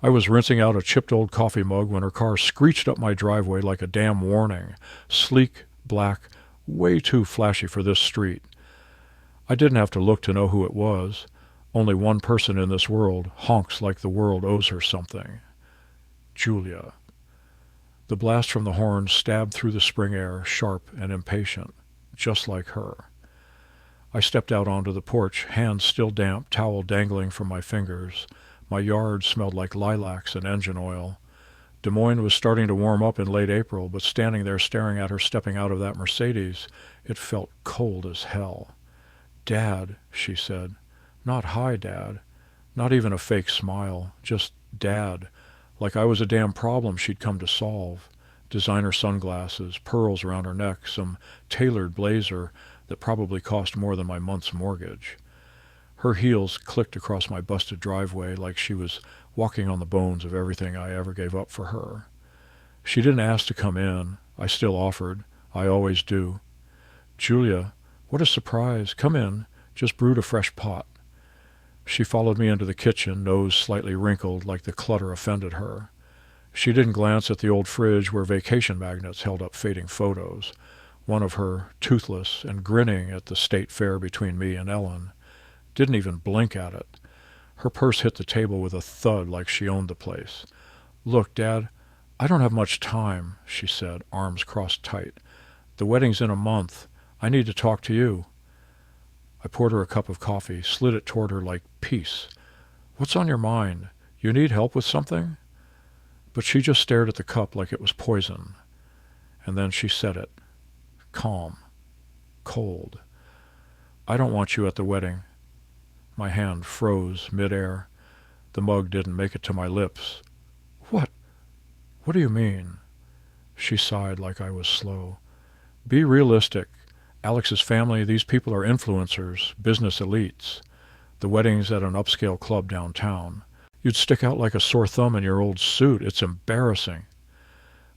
I was rinsing out a chipped old coffee mug when her car screeched up my driveway like a damn warning. Sleek, black, way too flashy for this street. I didn't have to look to know who it was. Only one person in this world honks like the world owes her something. Julia. The blast from the horn stabbed through the spring air, sharp and impatient, just like her. I stepped out onto the porch, hands still damp, towel dangling from my fingers. My yard smelled like lilacs and engine oil. Des Moines was starting to warm up in late April, but standing there staring at her stepping out of that Mercedes, it felt cold as hell. "Dad," she said. Not "Hi, Dad." Not even a fake smile. Just Dad. Like I was a damn problem she'd come to solve. Designer sunglasses, pearls around her neck, some tailored blazer that probably cost more than my month's mortgage. Her heels clicked across my busted driveway like she was walking on the bones of everything I ever gave up for her. She didn't ask to come in. I still offered. I always do. "Julia, what a surprise. Come in. Just brewed a fresh pot." She followed me into the kitchen, nose slightly wrinkled like the clutter offended her. She didn't glance at the old fridge where vacation magnets held up fading photos, one of her toothless and grinning at the state fair between me and Ellen. Didn't even blink at it. Her purse hit the table with a thud like she owned the place. "Look, Dad, I don't have much time," she said, arms crossed tight. "The wedding's in a month. I need to talk to you." I poured her a cup of coffee, slid it toward her like peace. "What's on your mind? You need help with something?" But she just stared at the cup like it was poison. And then she said it. Calm. Cold. "I don't want you at the wedding." My hand froze midair. The mug didn't make it to my lips. "What? What do you mean?" She sighed like I was slow. "Be realistic. Alex's family, these people are influencers, business elites. The wedding's at an upscale club downtown. You'd stick out like a sore thumb in your old suit. It's embarrassing."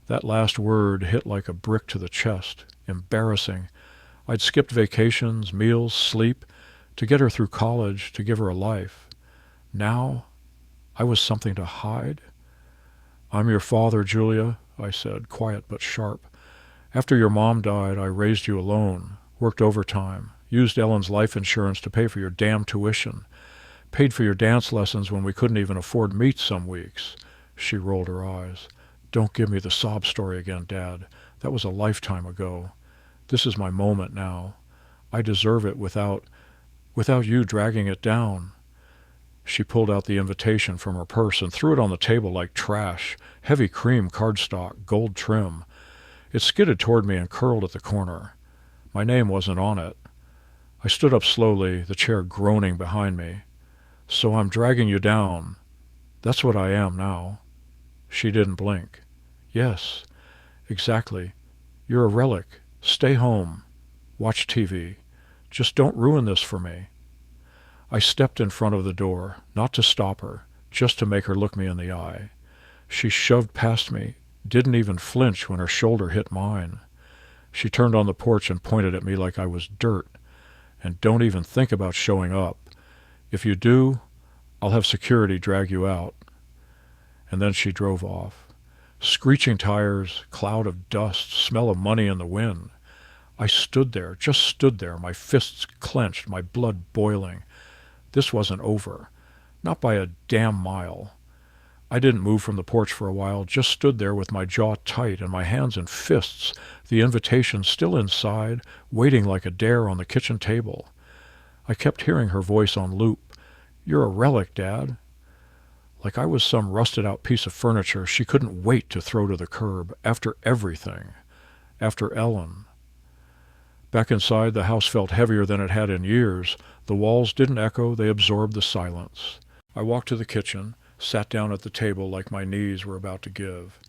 That last word hit like a brick to the chest. Embarrassing. I'd skipped vacations, meals, sleep, to get her through college, to give her a life. Now, I was something to hide? "I'm your father, Julia," I said, quiet but sharp. "After your mom died, I raised you alone, worked overtime, used Ellen's life insurance to pay for your damn tuition, paid for your dance lessons when we couldn't even afford meat some weeks." She rolled her eyes. "Don't give me the sob story again, Dad. That was a lifetime ago. This is my moment now. I deserve it without you dragging it down." She pulled out the invitation from her purse and threw it on the table like trash, heavy cream cardstock, gold trim. It skidded toward me and curled at the corner. My name wasn't on it. I stood up slowly, the chair groaning behind me. "So I'm dragging you down. That's what I am now." She didn't blink. "Yes, exactly. You're a relic. Stay home. Watch TV. Just don't ruin this for me." I stepped in front of the door, not to stop her, just to make her look me in the eye. She shoved past me, didn't even flinch when her shoulder hit mine. She turned on the porch and pointed at me like I was dirt. "And don't even think about showing up. If you do, I'll have security drag you out." And then she drove off. Screeching tires, cloud of dust, smell of money in the wind. I stood there, just stood there, my fists clenched, my blood boiling. This wasn't over. Not by a damn mile. I didn't move from the porch for a while, just stood there with my jaw tight and my hands in fists, the invitation still inside, waiting like a dare on the kitchen table. I kept hearing her voice on loop. "You're a relic, Dad." Like I was some rusted-out piece of furniture she couldn't wait to throw to the curb, after everything. After Ellen. Back inside, the house felt heavier than it had in years. The walls didn't echo, they absorbed the silence. I walked to the kitchen, sat down at the table like my knees were about to give.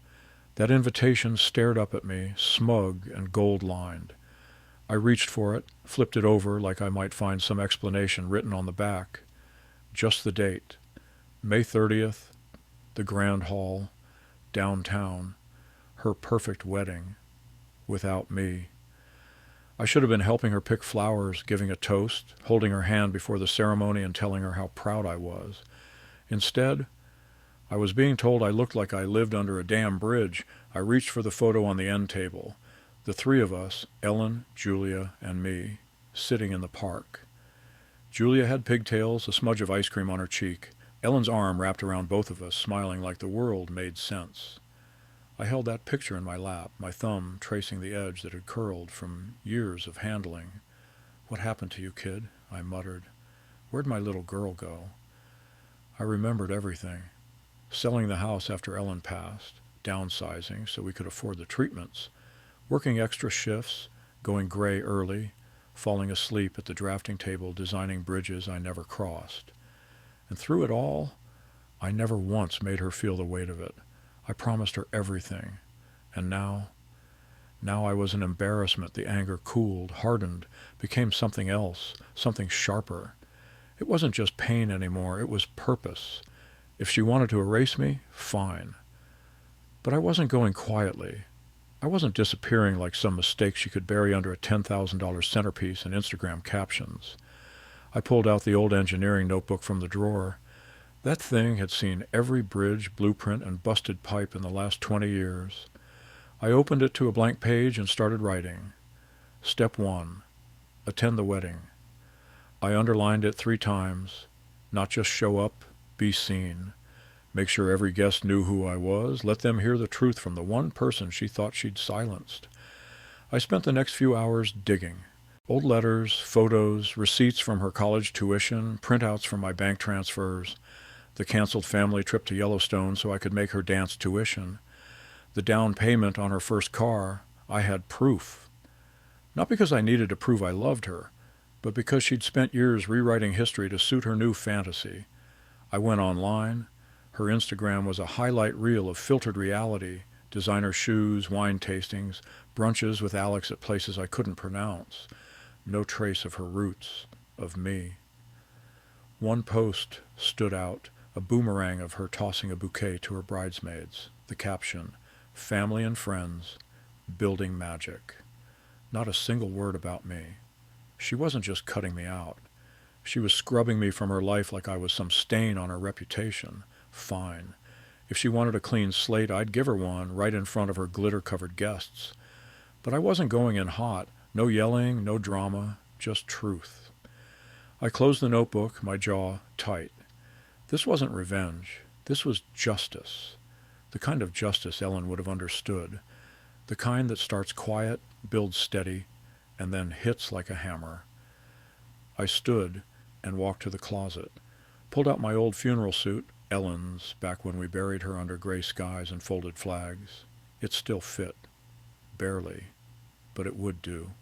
That invitation stared up at me, smug and gold-lined. I reached for it, flipped it over like I might find some explanation written on the back. Just the date. May 30th, the Grand Hall, downtown, her perfect wedding, without me. I should have been helping her pick flowers, giving a toast, holding her hand before the ceremony and telling her how proud I was. Instead, I was being told I looked like I lived under a damn bridge. I reached for the photo on the end table. The three of us, Ellen, Julia, and me, sitting in the park. Julia had pigtails, a smudge of ice cream on her cheek. Ellen's arm wrapped around both of us, smiling like the world made sense. I held that picture in my lap, my thumb tracing the edge that had curled from years of handling. "What happened to you, kid?" I muttered. "Where'd my little girl go?" I remembered everything. Selling the house after Ellen passed, downsizing so we could afford the treatments, working extra shifts, going gray early, falling asleep at the drafting table designing bridges I never crossed. And through it all, I never once made her feel the weight of it. I promised her everything. And now I was an embarrassment. The anger cooled, hardened, became something else, something sharper. It wasn't just pain anymore, it was purpose. If she wanted to erase me, fine. But I wasn't going quietly. I wasn't disappearing like some mistake she could bury under a $10,000 centerpiece and Instagram captions. I pulled out the old engineering notebook from the drawer. That thing had seen every bridge, blueprint, and busted pipe in the last 20 years. I opened it to a blank page and started writing. Step 1. Attend the wedding. I underlined it 3 times. Not just show up, be seen. Make sure every guest knew who I was. Let them hear the truth from the one person she thought she'd silenced. I spent the next few hours digging. Old letters, photos, receipts from her college tuition, printouts from my bank transfers, the canceled family trip to Yellowstone so I could make her dance tuition, the down payment on her first car. I had proof. Not because I needed to prove I loved her, but because she'd spent years rewriting history to suit her new fantasy. I went online. Her Instagram was a highlight reel of filtered reality, designer shoes, wine tastings, brunches with Alex at places I couldn't pronounce. No trace of her roots, of me. One post stood out, a boomerang of her tossing a bouquet to her bridesmaids. The caption, "Family and friends, building magic." Not a single word about me. She wasn't just cutting me out. She was scrubbing me from her life like I was some stain on her reputation. Fine. If she wanted a clean slate, I'd give her one right in front of her glitter-covered guests. But I wasn't going in hot. No yelling, no drama, just truth. I closed the notebook, my jaw tight. This wasn't revenge. This was justice. The kind of justice Ellen would have understood. The kind that starts quiet, builds steady, and then hits like a hammer. I stood and walked to the closet, pulled out my old funeral suit, Ellen's, back when we buried her under gray skies and folded flags. It still fit. Barely. But it would do.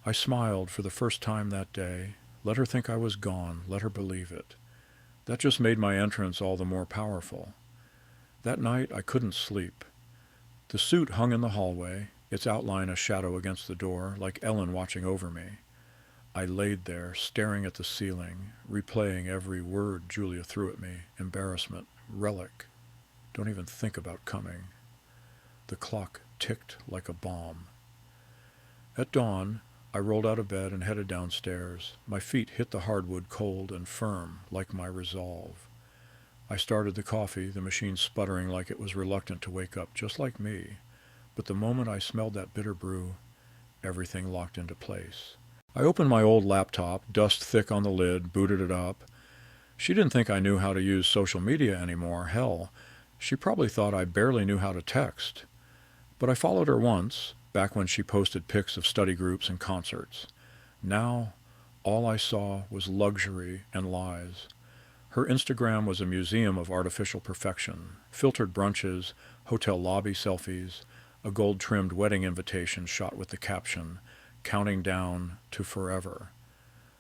I smiled for the first time that day, let her think I was gone, let her believe it. That just made my entrance all the more powerful. That night I couldn't sleep. The suit hung in the hallway, its outline a shadow against the door, like Ellen watching over me. I laid there, staring at the ceiling, replaying every word Julia threw at me. Embarrassment, relic. Don't even think about coming. The clock ticked like a bomb. At dawn, I rolled out of bed and headed downstairs. My feet hit the hardwood cold and firm, like my resolve. I started the coffee, the machine sputtering like it was reluctant to wake up, just like me. But the moment I smelled that bitter brew, everything locked into place. I opened my old laptop, dust thick on the lid, booted it up. She didn't think I knew how to use social media anymore. Hell, she probably thought I barely knew how to text. But I followed her once, back when she posted pics of study groups and concerts. Now, all I saw was luxury and lies. Her Instagram was a museum of artificial perfection, filtered brunches, hotel lobby selfies, a gold-trimmed wedding invitation shot with the caption, "Counting down to forever."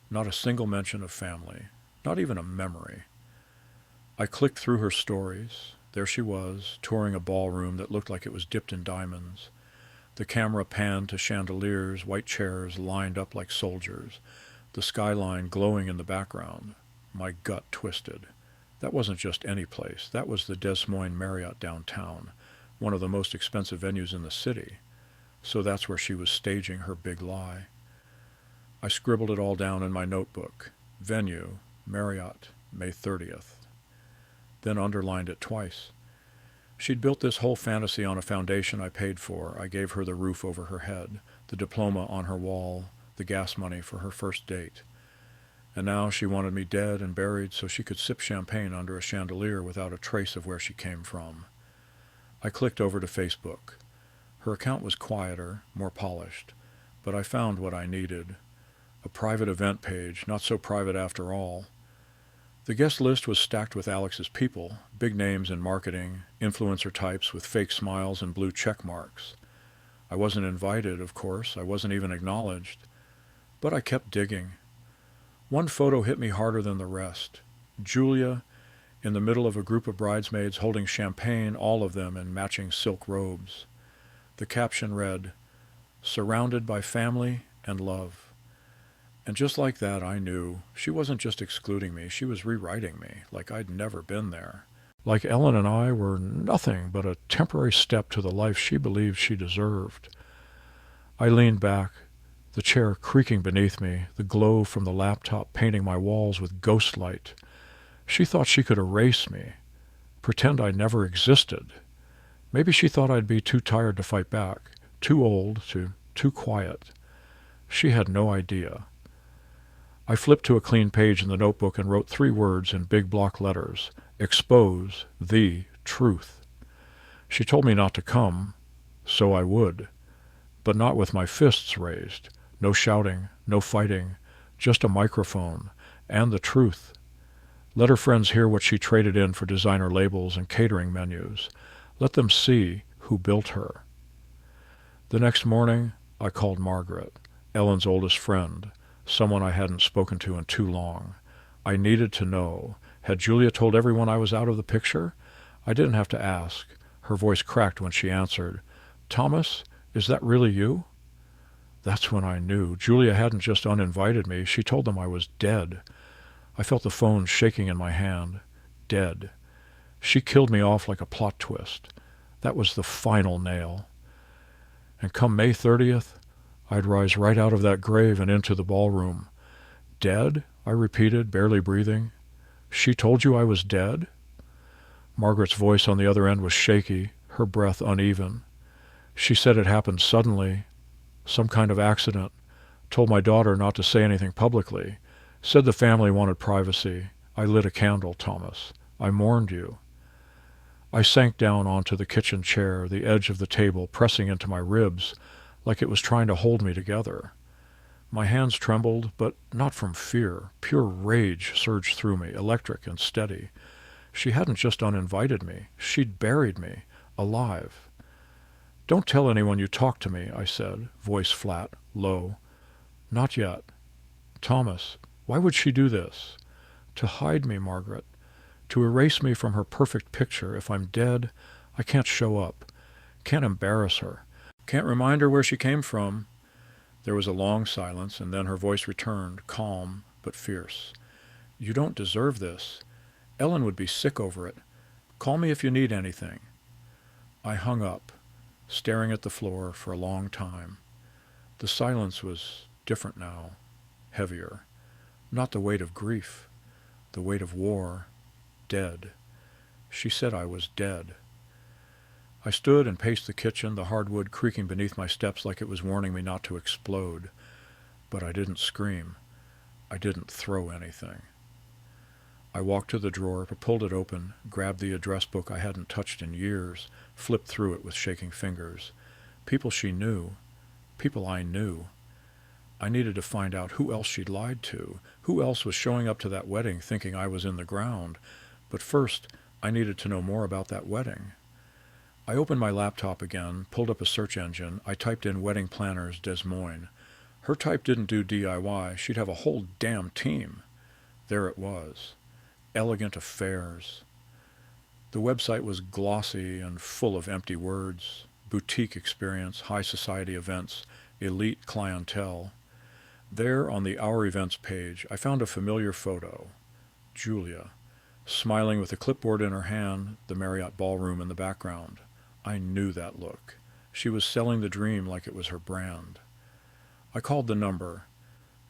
Not a single mention of family, not even a memory. I clicked through her stories. There she was, touring a ballroom that looked like it was dipped in diamonds. The camera panned to chandeliers, white chairs lined up like soldiers, the skyline glowing in the background. My gut twisted. That wasn't just any place. That was the Des Moines Marriott downtown, one of the most expensive venues in the city. So that's where she was staging her big lie. I scribbled it all down in my notebook. Venue, Marriott, May 30th. then underlined it twice. She'd built this whole fantasy on a foundation I paid for. I gave her the roof over her head, the diploma on her wall, the gas money for her first date. And now she wanted me dead and buried so she could sip champagne under a chandelier without a trace of where she came from. I clicked over to Facebook. Her account was quieter, more polished, but I found what I needed. A private event page, not so private after all. The guest list was stacked with Alex's people, big names in marketing, influencer types with fake smiles and blue check marks. I wasn't invited, of course. I wasn't even acknowledged. But I kept digging. One photo hit me harder than the rest. Julia, in the middle of a group of bridesmaids holding champagne, all of them in matching silk robes. The caption read, "Surrounded by family and love." And just like that, I knew she wasn't just excluding me, she was rewriting me, like I'd never been there. Like Ellen and I were nothing but a temporary step to the life she believed she deserved. I leaned back, the chair creaking beneath me, the glow from the laptop painting my walls with ghost light. She thought she could erase me, pretend I never existed. Maybe she thought I'd be too tired to fight back, too old, too quiet. She had no idea. I flipped to a clean page in the notebook and wrote 3 words in big block letters: expose the truth. She told me not to come, so I would, but not with my fists raised. No shouting, no fighting, just a microphone and the truth. Let her friends hear what she traded in for designer labels and catering menus. Let them see who built her. The next morning, I called Margaret, Ellen's oldest friend, someone I hadn't spoken to in too long. I needed to know. Had Julia told everyone I was out of the picture? I didn't have to ask. Her voice cracked when she answered. "Thomas, is that really you?" That's when I knew. Julia hadn't just uninvited me. She told them I was dead. I felt the phone shaking in my hand. Dead. She killed me off like a plot twist. That was the final nail. And come May 30th, I'd rise right out of that grave and into the ballroom. "Dead?" I repeated, barely breathing. "She told you I was dead?" Margaret's voice on the other end was shaky, her breath uneven. She said it happened suddenly, some kind of accident, told my daughter not to say anything publicly, said the family wanted privacy. I lit a candle, Thomas. I mourned you. I sank down onto the kitchen chair, the edge of the table pressing into my ribs, like it was trying to hold me together. My hands trembled, but not from fear. Pure rage surged through me, electric and steady. She hadn't just uninvited me. She'd buried me, alive. "Don't tell anyone you talked to me," I said, voice flat, low. "Not yet." "Thomas, why would she do this?" "To hide me, Margaret. To erase me from her perfect picture. If I'm dead, I can't show up. Can't embarrass her. Can't remind her where she came from." There was a long silence, and then her voice returned, calm but fierce. "You don't deserve this. Ellen would be sick over it. Call me if you need anything." I hung up, staring at the floor for a long time. The silence was different now, heavier. Not the weight of grief, the weight of war. Dead. She said I was dead. I stood and paced the kitchen, the hardwood creaking beneath my steps like it was warning me not to explode. But I didn't scream. I didn't throw anything. I walked to the drawer, pulled it open, grabbed the address book I hadn't touched in years, flipped through it with shaking fingers. People she knew. People I knew. I needed to find out who else she'd lied to, who else was showing up to that wedding thinking I was in the ground. But first, I needed to know more about that wedding. I opened my laptop again, pulled up a search engine. I typed in Wedding Planners Des Moines. Her type didn't do DIY. She'd have a whole damn team. There it was. Elegant Affairs. The website was glossy and full of empty words. Boutique experience, high society events, elite clientele. There on the Our Events page, I found a familiar photo. Julia, smiling with a clipboard in her hand, the Marriott ballroom in the background. I knew that look. She was selling the dream like it was her brand. I called the number.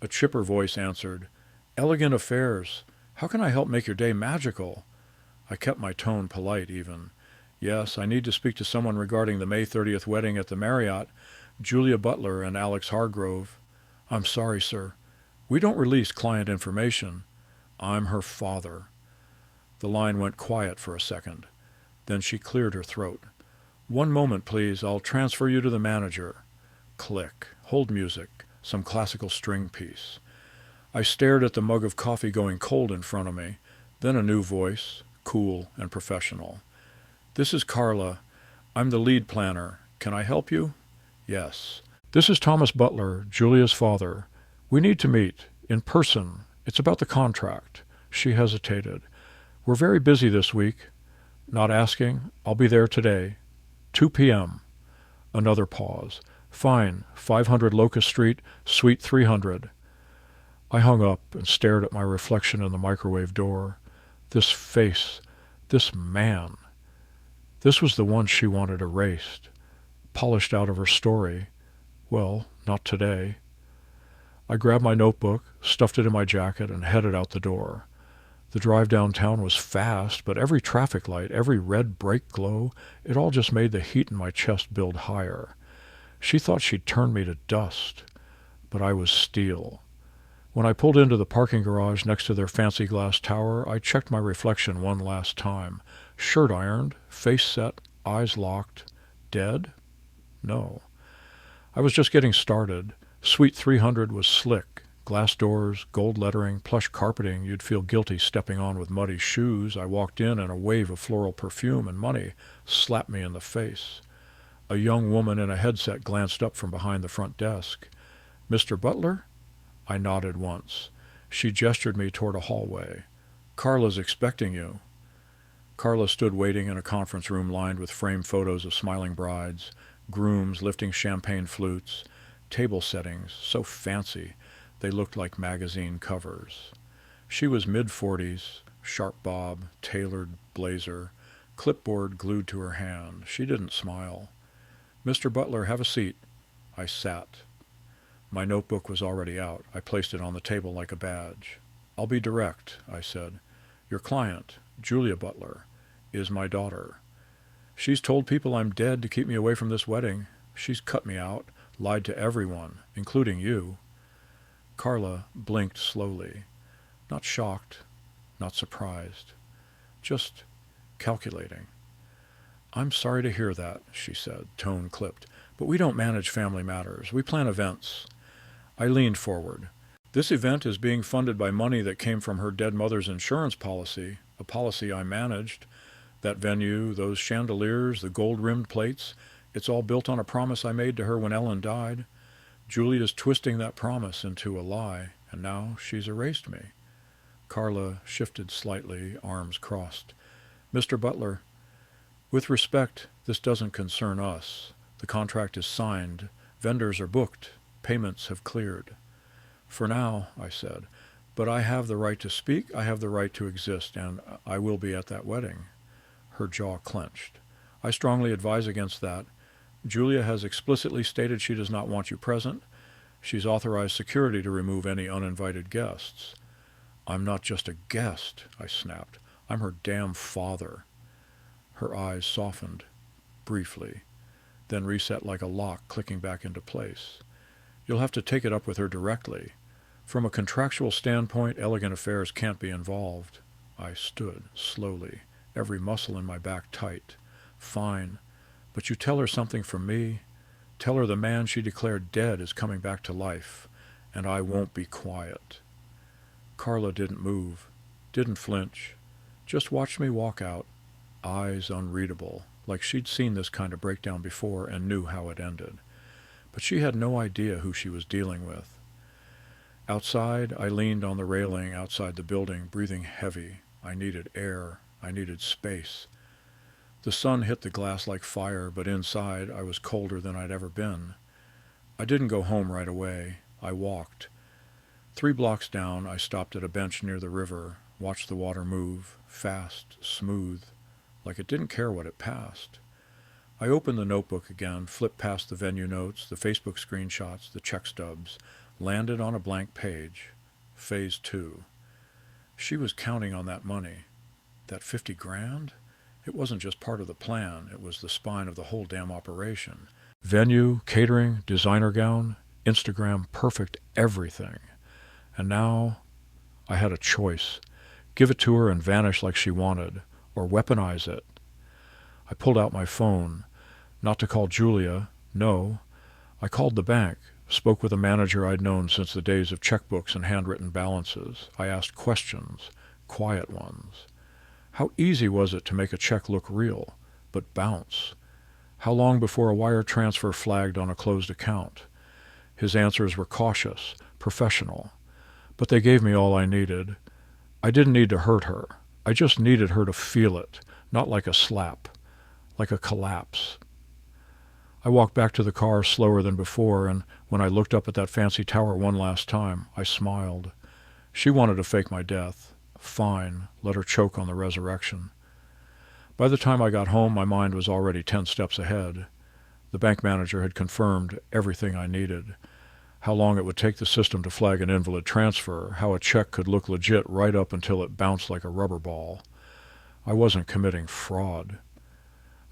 A chipper voice answered, "Elegant Affairs. How can I help make your day magical?" I kept my tone polite even. Yes, I need to speak to someone regarding the May 30th wedding at the Marriott, Julia Butler and Alex Hargrove. I'm sorry, sir. We don't release client information. I'm her father. The line went quiet for a second. Then she cleared her throat. One moment, please. I'll transfer you to the manager. Click. Hold music. Some classical string piece. I stared at the mug of coffee going cold in front of me. Then a new voice, cool and professional. This is Carla. I'm the lead planner. Can I help you? Yes. This is Thomas Butler, Julia's father. We need to meet. In person. It's about the contract. She hesitated. We're very busy this week. Not asking. I'll be there today. 2 p.m. Another pause. Fine. 500 Locust Street, Suite 300. I hung up and stared at my reflection in the microwave door. This face. This man. This was the one she wanted erased. Polished out of her story. Well, not today. I grabbed my notebook, stuffed it in my jacket, and headed out the door. The drive downtown was fast, but every traffic light, every red brake glow, it all just made the heat in my chest build higher. She thought she'd turn me to dust, but I was steel. When I pulled into the parking garage next to their fancy glass tower, I checked my reflection one last time. Shirt ironed, face set, eyes locked. Dead? No. I was just getting started. Suite 300 was slick. Glass doors, gold lettering, plush carpeting you'd feel guilty stepping on with muddy shoes. I walked in and a wave of floral perfume and money slapped me in the face. A young woman in a headset glanced up from behind the front desk. Mr. Butler? I nodded once. She gestured me toward a hallway. Carla's expecting you. Carla stood waiting in a conference room lined with framed photos of smiling brides, grooms lifting champagne flutes, table settings so fancy they looked like magazine covers. She was mid-40s, sharp bob, tailored blazer, clipboard glued to her hand. She didn't smile. Mr. Butler, have a seat. I sat. My notebook was already out. I placed it on the table like a badge. I'll be direct, I said. Your client, Julia Butler, is my daughter. She's told people I'm dead to keep me away from this wedding. She's cut me out, lied to everyone, including you. Carla blinked slowly. Not shocked, not surprised. Just calculating. I'm sorry to hear that, she said, tone clipped. But we don't manage family matters. We plan events. I leaned forward. This event is being funded by money that came from her dead mother's insurance policy, a policy I managed. That venue, those chandeliers, the gold-rimmed plates, it's all built on a promise I made to her when Ellen died. Julia's twisting that promise into a lie, and now she's erased me. Carla shifted slightly, arms crossed. Mr. Butler, with respect, this doesn't concern us. The contract is signed. Vendors are booked. Payments have cleared. For now, I said, but I have the right to speak, I have the right to exist, and I will be at that wedding. Her jaw clenched. I strongly advise against that. Julia has explicitly stated she does not want you present. She's authorized security to remove any uninvited guests. I'm not just a guest, I snapped. I'm her damn father. Her eyes softened, briefly, then reset like a lock clicking back into place. You'll have to take it up with her directly. From a contractual standpoint, elegant affairs can't be involved. I stood, slowly, every muscle in my back tight. Fine. But you tell her something from me. Tell her the man she declared dead is coming back to life, and I won't be quiet. Carla didn't move, didn't flinch, just watched me walk out, eyes unreadable, like she'd seen this kind of breakdown before and knew how it ended. But she had no idea who she was dealing with. Outside, I leaned on the railing outside the building, breathing heavy. I needed air. I needed space. The sun hit the glass like fire, but inside I was colder than I'd ever been. I didn't go home right away. I walked. 3 blocks down, I stopped at a bench near the river, watched the water move, fast, smooth, like it didn't care what it passed. I opened the notebook again, flipped past the venue notes, the Facebook screenshots, the check stubs, landed on a blank page. Phase 2. She was counting on that money. That 50 grand? It wasn't just part of the plan. It was the spine of the whole damn operation. Venue, catering, designer gown, Instagram, perfect everything. And now I had a choice. Give it to her and vanish like she wanted, or weaponize it. I pulled out my phone. Not to call Julia, no. I called the bank, spoke with a manager I'd known since the days of checkbooks and handwritten balances. I asked questions, quiet ones. How easy was it to make a check look real, but bounce? How long before a wire transfer flagged on a closed account? His answers were cautious, professional. But they gave me all I needed. I didn't need to hurt her. I just needed her to feel it, not like a slap, like a collapse. I walked back to the car slower than before, and when I looked up at that fancy tower one last time, I smiled. She wanted to fake my death. Fine, let her choke on the resurrection. By the time I got home, my mind was already 10 steps ahead. The bank manager had confirmed everything I needed. How long it would take the system to flag an invalid transfer, how a check could look legit right up until it bounced like a rubber ball. I wasn't committing fraud.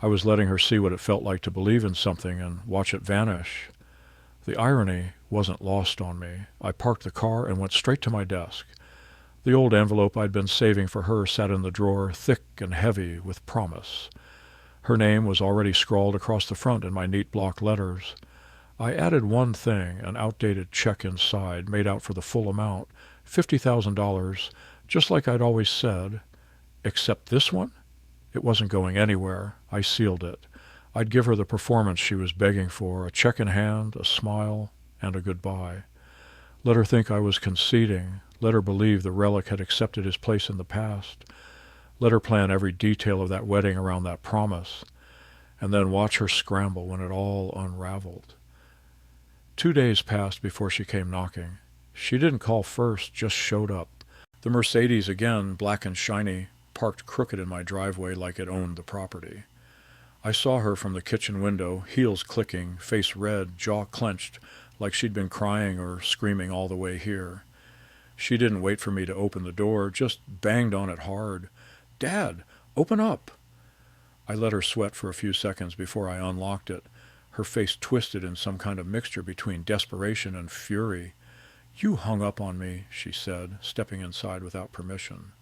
I was letting her see what it felt like to believe in something and watch it vanish. The irony wasn't lost on me. I parked the car and went straight to my desk. The old envelope I'd been saving for her sat in the drawer, thick and heavy with promise. Her name was already scrawled across the front in my neat block letters. I added one thing, an outdated check inside, made out for the full amount, $50,000, just like I'd always said. Except this one? It wasn't going anywhere. I sealed it. I'd give her the performance she was begging for, a check in hand, a smile, and a goodbye. Let her think I was conceding. Let her believe the relic had accepted his place in the past. Let her plan every detail of that wedding around that promise, and then watch her scramble when it all unraveled. 2 days passed before she came knocking. She didn't call first, just showed up. The Mercedes, again, black and shiny, parked crooked in my driveway like it owned the property. I saw her from the kitchen window, heels clicking, face red, jaw clenched, like she'd been crying or screaming all the way here. She didn't wait for me to open the door, just banged on it hard. "Dad, open up!" I let her sweat for a few seconds before I unlocked it, her face twisted in some kind of mixture between desperation and fury. "You hung up on me," she said, stepping inside without permission.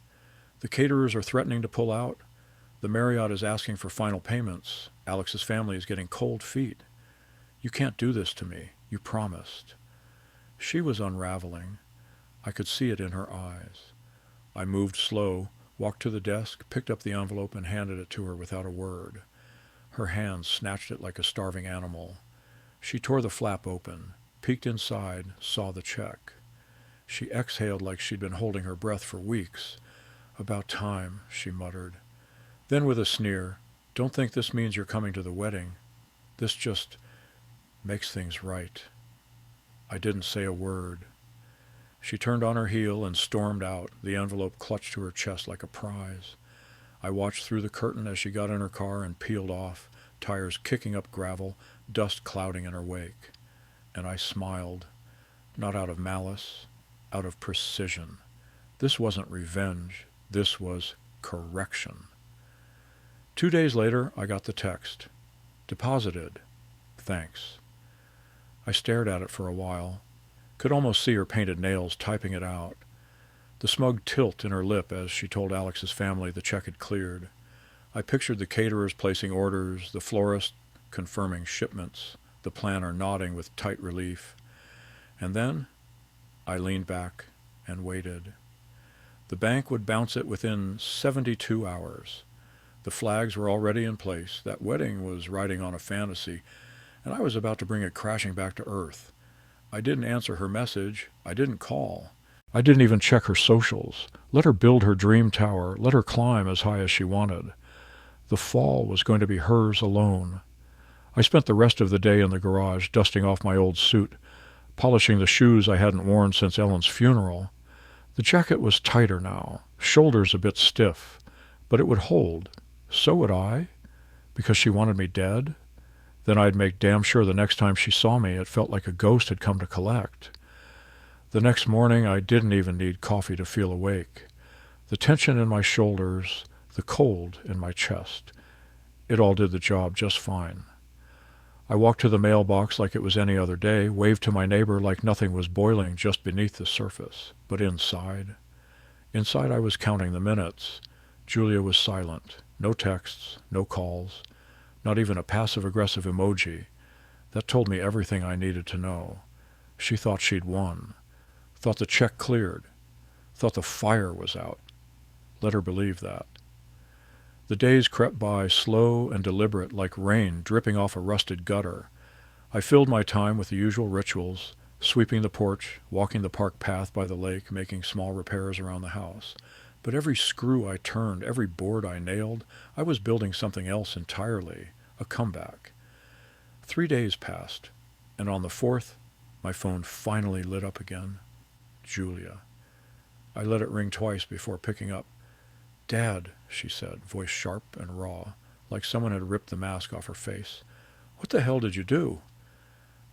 "The caterers are threatening to pull out. The Marriott is asking for final payments. Alex's family is getting cold feet. You can't do this to me. You promised." She was unraveling. I could see it in her eyes. I moved slow, walked to the desk, picked up the envelope and handed it to her without a word. Her hands snatched it like a starving animal. She tore the flap open, peeked inside, saw the check. She exhaled like she'd been holding her breath for weeks. "About time," she muttered. Then with a sneer, "Don't think this means you're coming to the wedding. This just makes things right." I didn't say a word. She turned on her heel and stormed out, the envelope clutched to her chest like a prize. I watched through the curtain as she got in her car and peeled off, tires kicking up gravel, dust clouding in her wake. And I smiled, not out of malice, out of precision. This wasn't revenge. This was correction. 2 days later, I got the text. "Deposited. Thanks." I stared at it for a while. Could almost see her painted nails typing it out. The smug tilt in her lip as she told Alex's family the check had cleared. I pictured the caterers placing orders, the florist confirming shipments, the planner nodding with tight relief. And then I leaned back and waited. The bank would bounce it within 72 hours. The flags were already in place. That wedding was riding on a fantasy, and I was about to bring it crashing back to earth. I didn't answer her message. I didn't call. I didn't even check her socials. Let her build her dream tower. Let her climb as high as she wanted. The fall was going to be hers alone. I spent the rest of the day in the garage dusting off my old suit, polishing the shoes I hadn't worn since Ellen's funeral. The jacket was tighter now, shoulders a bit stiff, but it would hold. So would I, because she wanted me dead. Then I'd make damn sure the next time she saw me it felt like a ghost had come to collect. The next morning I didn't even need coffee to feel awake. The tension in my shoulders, the cold in my chest. It all did the job just fine. I walked to the mailbox like it was any other day, waved to my neighbor like nothing was boiling just beneath the surface. But inside I was counting the minutes. Julia was silent. No texts, no calls, not even a passive-aggressive emoji. That told me everything I needed to know. She thought she'd won. Thought the check cleared. Thought the fire was out. Let her believe that. The days crept by, slow and deliberate, like rain dripping off a rusted gutter. I filled my time with the usual rituals, sweeping the porch, walking the park path by the lake, making small repairs around the house. But every screw I turned, every board I nailed, I was building something else entirely, a comeback. 3 days passed, and on the 4th, my phone finally lit up again. Julia. I let it ring twice before picking up. "Dad," she said, voice sharp and raw, like someone had ripped the mask off her face. "What the hell did you do?"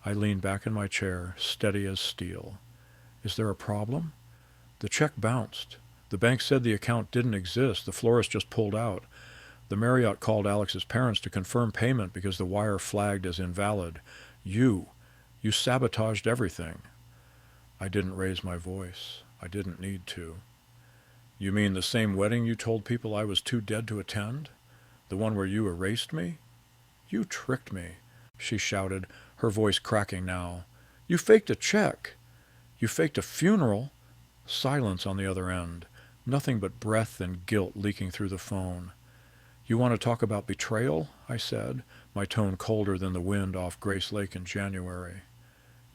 I leaned back in my chair, steady as steel. "Is there a problem?" "The check bounced. The bank said the account didn't exist. The florist just pulled out. The Marriott called Alex's parents to confirm payment because the wire flagged as invalid. You sabotaged everything." I didn't raise my voice. I didn't need to. "You mean the same wedding you told people I was too dead to attend? The one where you erased me?" "You tricked me," she shouted, her voice cracking now. "You faked a check. You faked a funeral." Silence on the other end. Nothing but breath and guilt leaking through the phone. "You want to talk about betrayal?" I said, my tone colder than the wind off Grace Lake in January.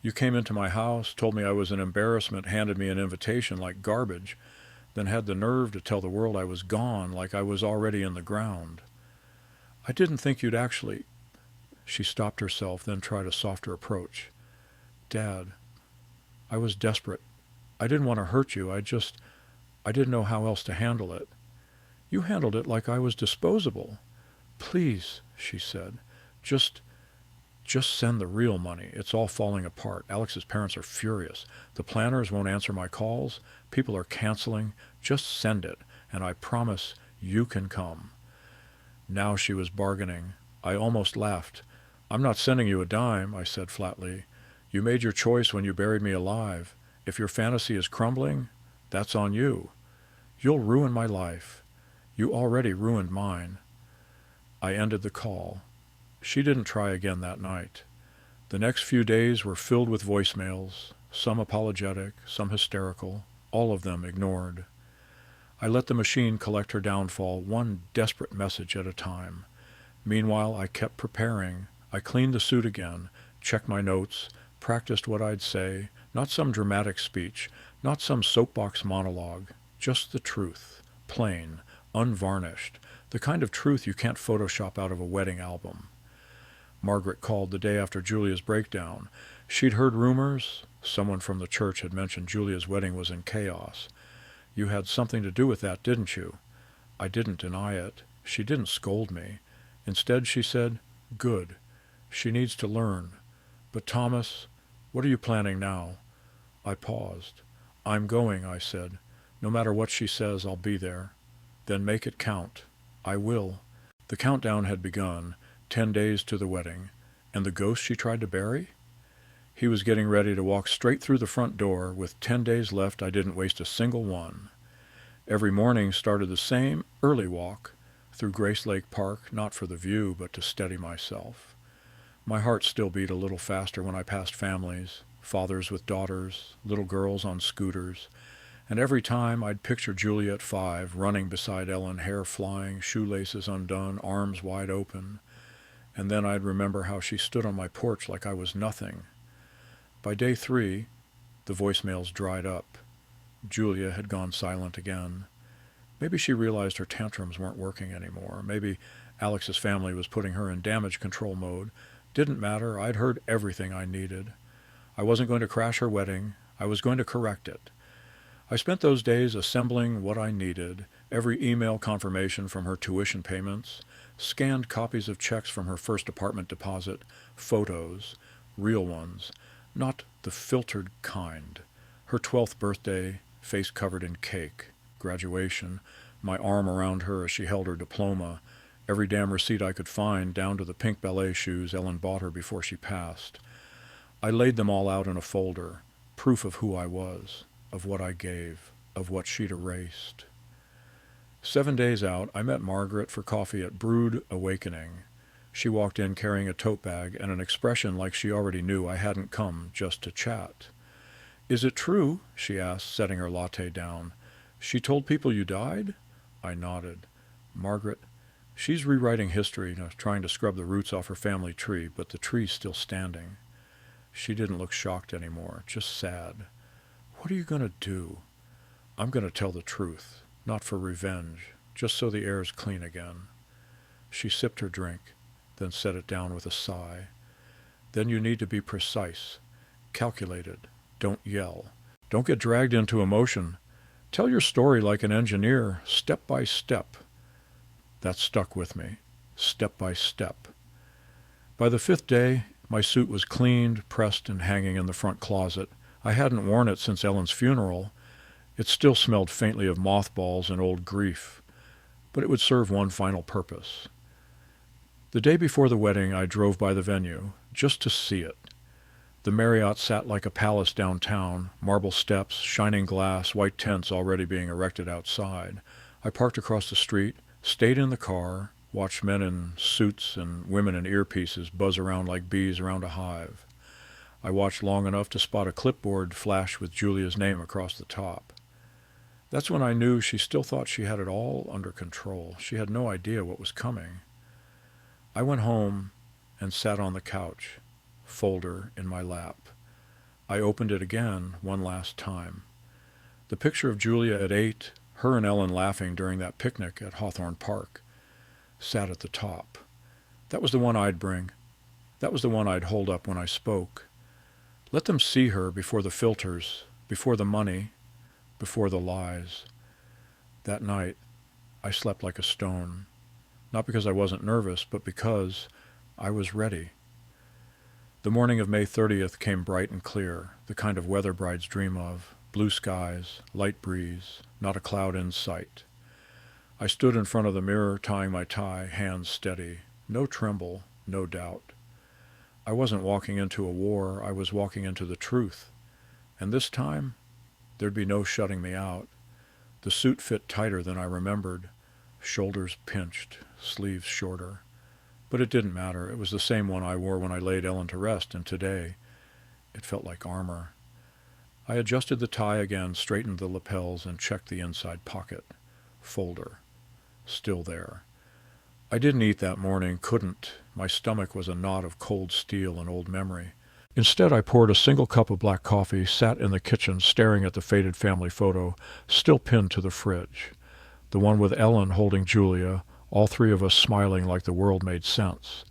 "You came into my house, told me I was an embarrassment, handed me an invitation like garbage, then had the nerve to tell the world I was gone like I was already in the ground. I didn't think you'd actually—" She stopped herself, then tried a softer approach. "Dad, I was desperate. I didn't want to hurt you. I didn't know how else to handle it. You handled it like I was disposable. Please," she said, just send the real money. It's all falling apart. Alex's parents are furious. The planners won't answer my calls. People are canceling. Just send it, and I promise you can come." Now she was bargaining. I almost laughed. "I'm not sending you a dime," I said flatly. "You made your choice when you buried me alive. If your fantasy is crumbling, that's on you. You'll ruin my life. You already ruined mine." I ended the call. She didn't try again that night. The next few days were filled with voicemails, some apologetic, some hysterical, all of them ignored. I let the machine collect her downfall, one desperate message at a time. Meanwhile, I kept preparing. I cleaned the suit again, checked my notes, practiced what I'd say, not some dramatic speech, not some soapbox monologue, just the truth, plain, unvarnished, the kind of truth you can't Photoshop out of a wedding album. Margaret called the day after Julia's breakdown. She'd heard rumors. Someone from the church had mentioned Julia's wedding was in chaos. "You had something to do with that, didn't you?" I didn't deny it. She didn't scold me. Instead, she said, "Good. She needs to learn. But Thomas, what are you planning now?" I paused. "I'm going," I said. "No matter what she says, I'll be there." "Then make it count." "I will." The countdown had begun. 10 days to the wedding. And the ghost she tried to bury? He was getting ready to walk straight through the front door. With 10 days left, I didn't waste a single one. Every morning started the same early walk through Grace Lake Park, not for the view, but to steady myself. My heart still beat a little faster when I passed families, fathers with daughters, little girls on scooters, and every time I'd picture Julia at 5, running beside Ellen, hair flying, shoelaces undone, arms wide open. And then I'd remember how she stood on my porch like I was nothing. By day 3, the voicemails dried up. Julia had gone silent again. Maybe she realized her tantrums weren't working anymore. Maybe Alex's family was putting her in damage control mode. Didn't matter. I'd heard everything I needed. I wasn't going to crash her wedding. I was going to correct it. I spent those days assembling what I needed, every email confirmation from her tuition payments, scanned copies of checks from her first apartment deposit, photos, real ones, not the filtered kind. Her 12th birthday, face covered in cake, graduation, my arm around her as she held her diploma, every damn receipt I could find, down to the pink ballet shoes Ellen bought her before she passed. I laid them all out in a folder, proof of who I was, of what I gave, of what she'd erased. 7 days out, I met Margaret for coffee at Brood Awakening. She walked in carrying a tote bag and an expression like she already knew I hadn't come just to chat. "Is it true?" she asked, setting her latte down. "She told people you died?" I nodded. "Margaret, she's rewriting history, trying to scrub the roots off her family tree, but the tree's still standing." She didn't look shocked anymore, just sad. "What are you going to do?" "I'm going to tell the truth, not for revenge, just so the air's clean again." She sipped her drink, then set it down with a sigh. "Then you need to be precise, calculated. Don't yell. Don't get dragged into emotion. Tell your story like an engineer, step by step." That stuck with me, step by step. By the 5th day, my suit was cleaned, pressed, and hanging in the front closet. I hadn't worn it since Ellen's funeral. It still smelled faintly of mothballs and old grief, but it would serve one final purpose. The day before the wedding, I drove by the venue, just to see it. The Marriott sat like a palace downtown, marble steps, shining glass, white tents already being erected outside. I parked across the street, stayed in the car, watched men in suits and women in earpieces buzz around like bees around a hive. I watched long enough to spot a clipboard flash with Julia's name across the top. That's when I knew she still thought she had it all under control. She had no idea what was coming. I went home and sat on the couch, folder in my lap. I opened it again one last time. The picture of Julia at 8, her and Ellen laughing during that picnic at Hawthorne Park, sat at the top. That was the one I'd bring. That was the one I'd hold up when I spoke. Let them see her before the filters, before the money, before the lies. That night, I slept like a stone. Not because I wasn't nervous, but because I was ready. The morning of May 30th came bright and clear, the kind of weather brides dream of. Blue skies, light breeze, not a cloud in sight. I stood in front of the mirror, tying my tie, hands steady. No tremble, no doubt. I wasn't walking into a war, I was walking into the truth. And this time, there'd be no shutting me out. The suit fit tighter than I remembered, shoulders pinched, sleeves shorter. But it didn't matter. It was the same one I wore when I laid Ellen to rest, and today it felt like armor. I adjusted the tie again, straightened the lapels, and checked the inside pocket. Folder. Still there. I didn't eat that morning, couldn't. My stomach was a knot of cold steel and old memory. Instead, I poured a single cup of black coffee, sat in the kitchen staring at the faded family photo, still pinned to the fridge. The one with Ellen holding Julia, all three of us smiling like the world made sense.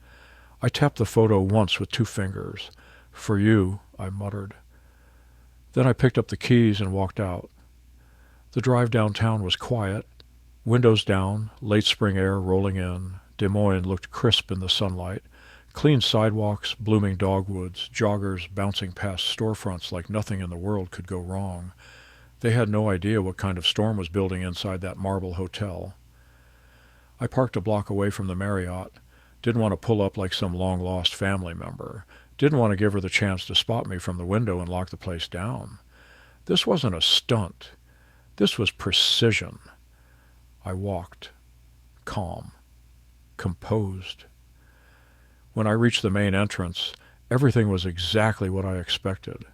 I tapped the photo once with 2 fingers. "For you," I muttered. Then I picked up the keys and walked out. The drive downtown was quiet. Windows down, late spring air rolling in. Des Moines looked crisp in the sunlight. Clean sidewalks, blooming dogwoods, joggers bouncing past storefronts like nothing in the world could go wrong. They had no idea what kind of storm was building inside that marble hotel. I parked a block away from the Marriott. Didn't want to pull up like some long-lost family member. Didn't want to give her the chance to spot me from the window and lock the place down. This wasn't a stunt. This was precision. I walked, calm, composed. When I reached the main entrance, everything was exactly what I expected.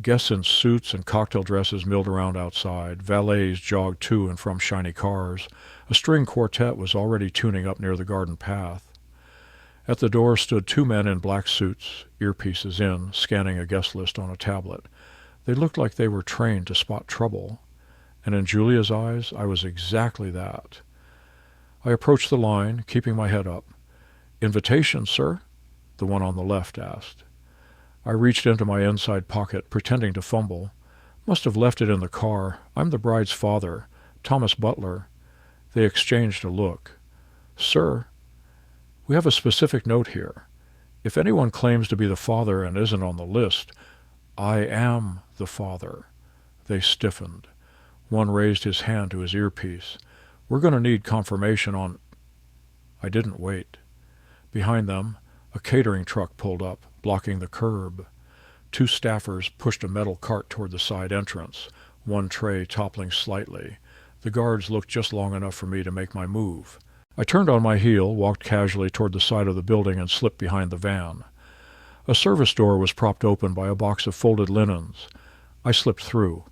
Guests in suits and cocktail dresses milled around outside. Valets jogged to and from shiny cars. A string quartet was already tuning up near the garden path. At the door stood 2 men in black suits, earpieces in, scanning a guest list on a tablet. They looked like they were trained to spot trouble. And in Julia's eyes, I was exactly that. I approached the line, keeping my head up. "Invitation, sir?" the one on the left asked. I reached into my inside pocket, pretending to fumble. Must have left it in the car. I'm the bride's father, Thomas Butler. They exchanged a look. "Sir, we have a specific note here. If anyone claims to be the father and isn't on the list, I am the father." They stiffened. One raised his hand to his earpiece. We're going to need confirmation on—" I didn't wait. Behind them, a catering truck pulled up, blocking the curb. Two staffers pushed a metal cart toward the side entrance, one tray toppling slightly. The guards looked just long enough for me to make my move. I turned on my heel, walked casually toward the side of the building, and slipped behind the van. A service door was propped open by a box of folded linens. I slipped through.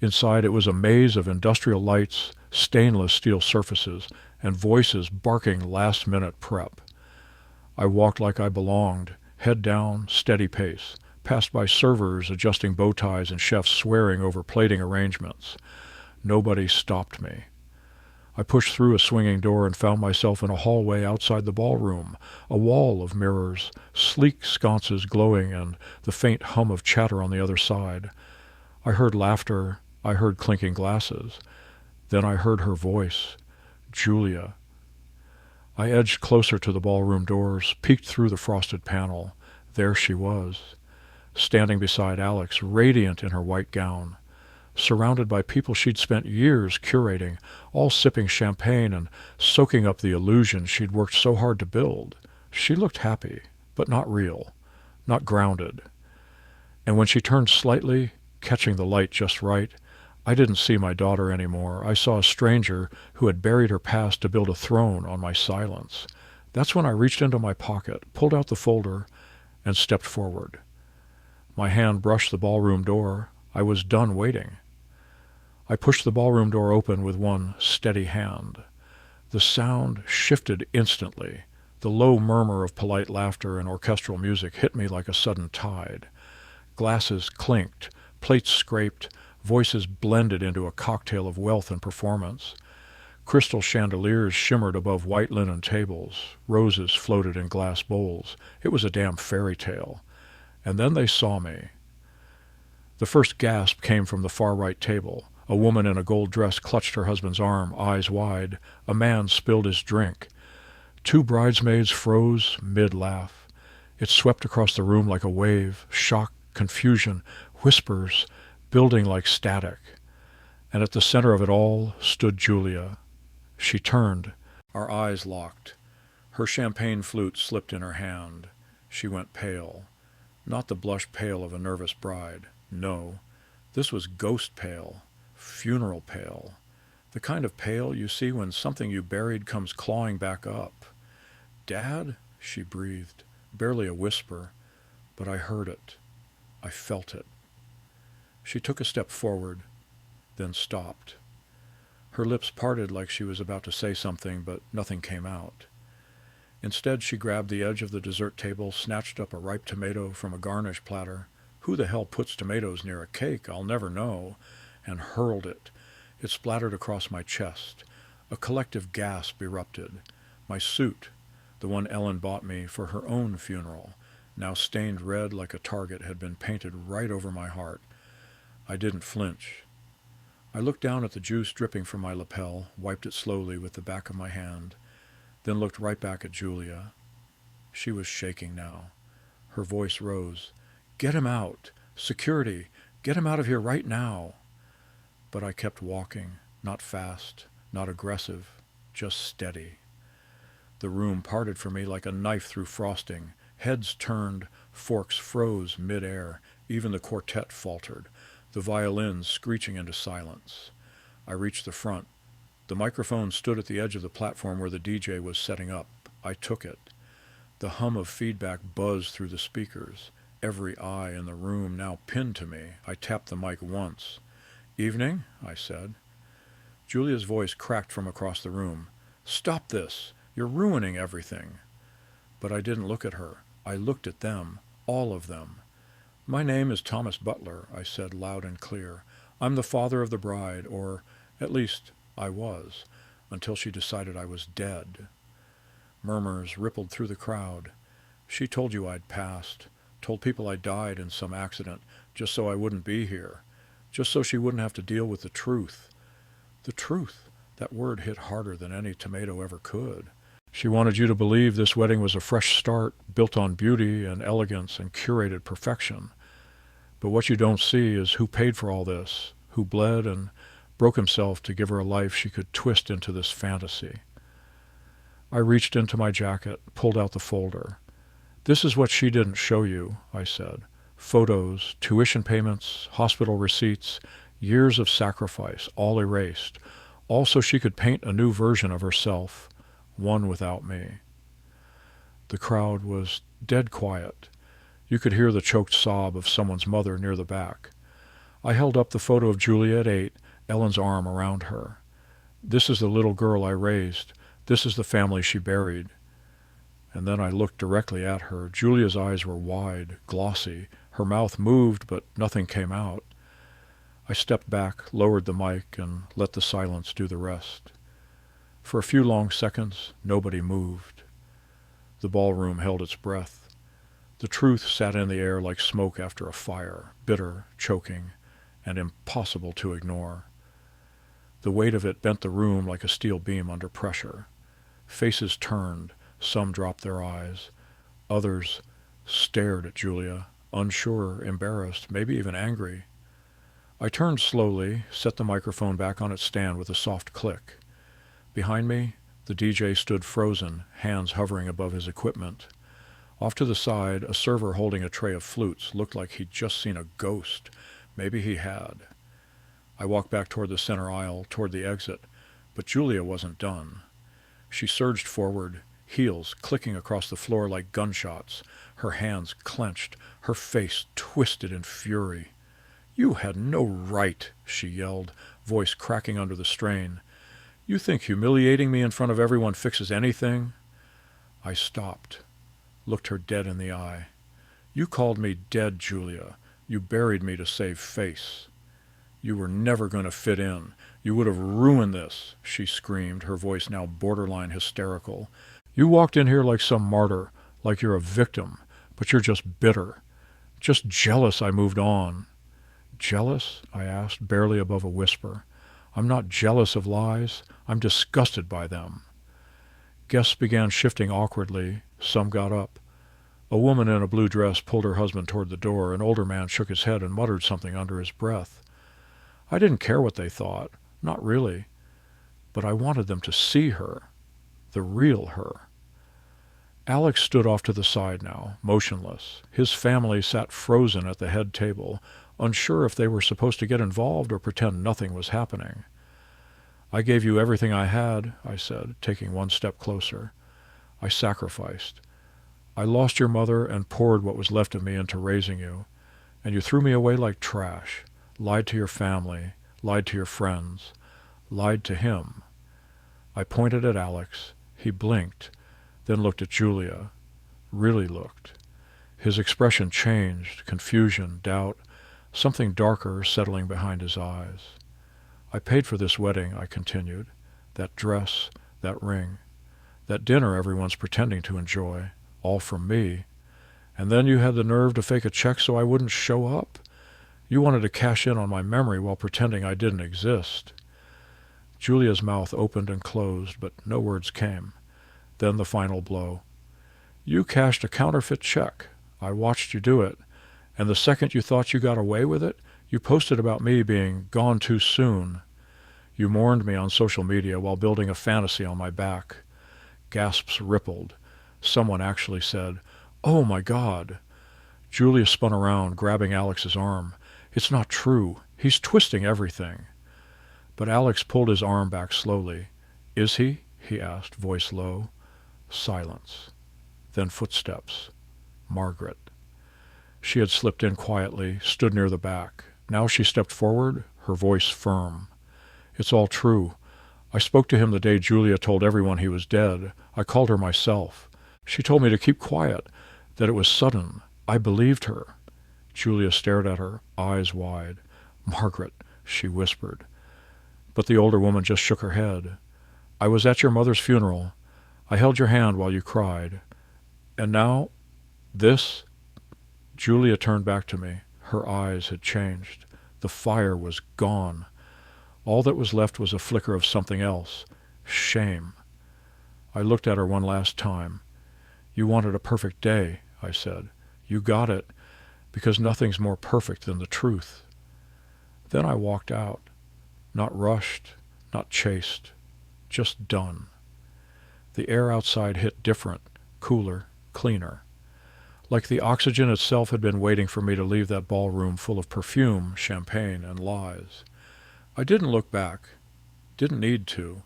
Inside it was a maze of industrial lights, stainless steel surfaces, and voices barking last-minute prep. I walked like I belonged, head down, steady pace, passed by servers adjusting bow ties and chefs swearing over plating arrangements. Nobody stopped me. I pushed through a swinging door and found myself in a hallway outside the ballroom, a wall of mirrors, sleek sconces glowing, and the faint hum of chatter on the other side. I heard laughter. I heard clinking glasses. Then I heard her voice. Julia. I edged closer to the ballroom doors, peeked through the frosted panel. There she was, standing beside Alex, radiant in her white gown, surrounded by people she'd spent years curating, all sipping champagne and soaking up the illusion she'd worked so hard to build. She looked happy, but not real, not grounded. And when she turned slightly, catching the light just right, I didn't see my daughter anymore. I saw a stranger who had buried her past to build a throne on my silence. That's when I reached into my pocket, pulled out the folder, and stepped forward. My hand brushed the ballroom door. I was done waiting. I pushed the ballroom door open with one steady hand. The sound shifted instantly. The low murmur of polite laughter and orchestral music hit me like a sudden tide. Glasses clinked, plates scraped, voices blended into a cocktail of wealth and performance. Crystal chandeliers shimmered above white linen tables. Roses floated in glass bowls. It was a damn fairy tale. And then they saw me. The first gasp came from the far right table. A woman in a gold dress clutched her husband's arm, eyes wide. A man spilled his drink. Two bridesmaids froze mid-laugh. It swept across the room like a wave, shock, confusion, whispers, building like static. And at the center of it all stood Julia. She turned. Our eyes locked. Her champagne flute slipped in her hand. She went pale. Not the blush pale of a nervous bride. No. This was ghost pale. Funeral pale. The kind of pale you see when something you buried comes clawing back up. "Dad?" she breathed. Barely a whisper. But I heard it. I felt it. She took a step forward, then stopped. Her lips parted like she was about to say something, but nothing came out. Instead, she grabbed the edge of the dessert table, snatched up a ripe tomato from a garnish platter. Who the hell puts tomatoes near a cake? I'll never know. And hurled it. It splattered across my chest. A collective gasp erupted. My suit, the one Ellen bought me for her own funeral, now stained red like a target, had been painted right over my heart. I didn't flinch. I looked down at the juice dripping from my lapel, wiped it slowly with the back of my hand, then looked right back at Julia. She was shaking now. Her voice rose. "Get him out! Security! Get him out of here right now!" But I kept walking, not fast, not aggressive, just steady. The room parted for me like a knife through frosting. Heads turned, forks froze mid-air. Even the quartet faltered, the violins screeching into silence. I reached the front. The microphone stood at the edge of the platform where the DJ was setting up. I took it. The hum of feedback buzzed through the speakers. Every eye in the room now pinned to me. I tapped the mic once. "Evening," I said. Julia's voice cracked from across the room. "Stop this! You're ruining everything." But I didn't look at her. I looked at them, all of them. "My name is Thomas Butler," I said loud and clear. "I'm the father of the bride, or at least I was, until she decided I was dead." Murmurs rippled through the crowd. "She told you I'd passed, told people I died in some accident, just so I wouldn't be here, just so she wouldn't have to deal with the truth." The truth! That word hit harder than any tomato ever could. She wanted you to believe this wedding was a fresh start, built on beauty and elegance and curated perfection. But what you don't see is who paid for all this, who bled and broke himself to give her a life she could twist into this fantasy. I reached into my jacket, pulled out the folder. "This is what she didn't show you," I said. "Photos, tuition payments, hospital receipts, years of sacrifice, all erased, all so she could paint a new version of herself, one without me." The crowd was dead quiet. You could hear the choked sob of someone's mother near the back. I held up the photo of Julia at 8, Ellen's arm around her. "This is the little girl I raised. This is the family she buried." And then I looked directly at her. Julia's eyes were wide, glossy. Her mouth moved, but nothing came out. I stepped back, lowered the mic, and let the silence do the rest. For a few long seconds, nobody moved. The ballroom held its breath. The truth sat in the air like smoke after a fire, bitter, choking, and impossible to ignore. The weight of it bent the room like a steel beam under pressure. Faces turned, some dropped their eyes. Others stared at Julia, unsure, embarrassed, maybe even angry. I turned slowly, set the microphone back on its stand with a soft click. Behind me, the DJ stood frozen, hands hovering above his equipment. Off to the side, a server holding a tray of flutes looked like he'd just seen a ghost. Maybe he had. I walked back toward the center aisle, toward the exit, but Julia wasn't done. She surged forward, heels clicking across the floor like gunshots, her hands clenched, her face twisted in fury. "You had no right," she yelled, voice cracking under the strain. "You think humiliating me in front of everyone fixes anything?" I stopped, looked her dead in the eye. "You called me dead, Julia. You buried me to save face. You were never going to fit in. You would have ruined this," she screamed, her voice now borderline hysterical. "You walked in here like some martyr, like you're a victim, but you're just bitter. Just jealous I moved on." "Jealous?" I asked, barely above a whisper. "I'm not jealous of lies. I'm disgusted by them." Guests began shifting awkwardly. Some got up. A woman in a blue dress pulled her husband toward the door. An older man shook his head and muttered something under his breath. I didn't care what they thought. Not really. But I wanted them to see her. The real her. Alex stood off to the side now, motionless. His family sat frozen at the head table, unsure if they were supposed to get involved or pretend nothing was happening. "I gave you everything I had," I said, taking one step closer. "I sacrificed. I lost your mother and poured what was left of me into raising you, and you threw me away like trash, lied to your family, lied to your friends, lied to him." I pointed at Alex. He blinked, then looked at Julia. Really looked. His expression changed, confusion, doubt, something darker settling behind his eyes. "I paid for this wedding," I continued. "That dress, that ring, that dinner everyone's pretending to enjoy, all from me. And then you had the nerve to fake a check so I wouldn't show up? You wanted to cash in on my memory while pretending I didn't exist." Julia's mouth opened and closed, but no words came. Then the final blow. "You cashed a counterfeit check. I watched you do it. And the second you thought you got away with it, you posted about me being gone too soon. You mourned me on social media while building a fantasy on my back." Gasps rippled. Someone actually said, "Oh my God." Julia spun around, grabbing Alex's arm. "It's not true. He's twisting everything." But Alex pulled his arm back slowly. "Is he?" he asked, voice low. Silence. Then footsteps. Margaret. She had slipped in quietly, stood near the back. Now she stepped forward, her voice firm. "It's all true. I spoke to him the day Julia told everyone he was dead. I called her myself. She told me to keep quiet, that it was sudden. I believed her." Julia stared at her, eyes wide. "Margaret," she whispered. But the older woman just shook her head. "I was at your mother's funeral. I held your hand while you cried. And now, this?" Julia turned back to me. Her eyes had changed. The fire was gone. All that was left was a flicker of something else. Shame. I looked at her one last time. "You wanted a perfect day," I said. "You got it, because nothing's more perfect than the truth." Then I walked out. Not rushed, not chased, just done. The air outside hit different, cooler, cleaner. Like the oxygen itself had been waiting for me to leave that ballroom full of perfume, champagne, and lies. I didn't look back. Didn't need to.